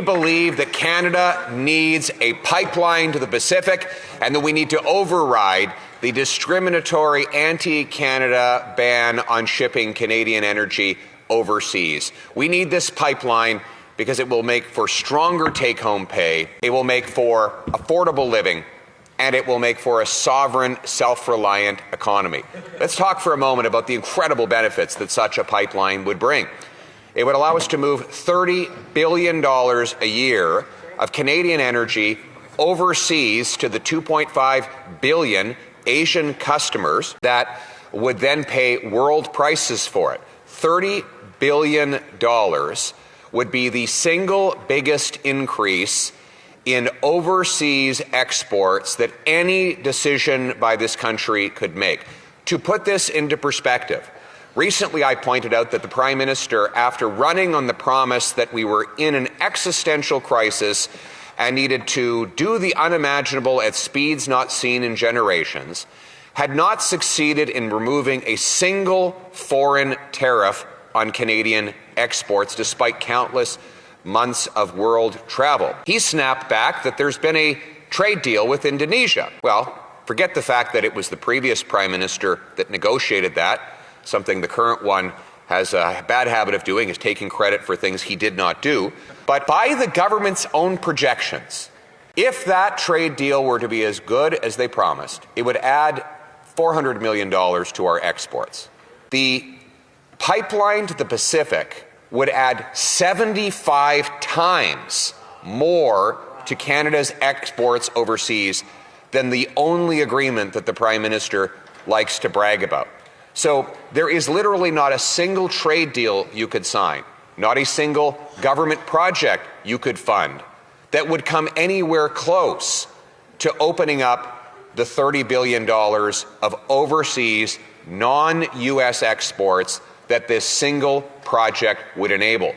believe that Canada needs a pipeline to the Pacific and that we need to override the discriminatory anti-Canada ban on shipping Canadian energy overseas. We need this pipeline because it will make for stronger take-home pay, it will make for affordable living, and it will make for a sovereign, self-reliant economy. Let's talk for a moment about the incredible benefits that such a pipeline would bring. It would allow us to move $30 billion a year of Canadian energy overseas to the 2.5 billion Asian customers that would then pay world prices for it. $30 billion would be the single biggest increase in overseas exports that any decision by this country could make. To put this into perspective, recently I pointed out that the Prime Minister, after running on the promise that we were in an existential crisis and needed to do the unimaginable at speeds not seen in generations, had not succeeded in removing a single foreign tariff on Canadian exports despite countless months of world travel. He snapped back that there's been a trade deal with Indonesia. Well, forget the fact that it was the previous Prime Minister that negotiated that, something the current one has a bad habit of doing, is taking credit for things he did not do. But by the government's own projections, if that trade deal were to be as good as they promised, it would add $400 million to our exports. The pipeline to the Pacific would add 75 times more to Canada's exports overseas than the only agreement that the Prime Minister likes to brag about. So there is literally not a single trade deal you could sign, not a single government project you could fund that would come anywhere close to opening up the $30 billion of overseas non-U.S. exports that this single project would enable.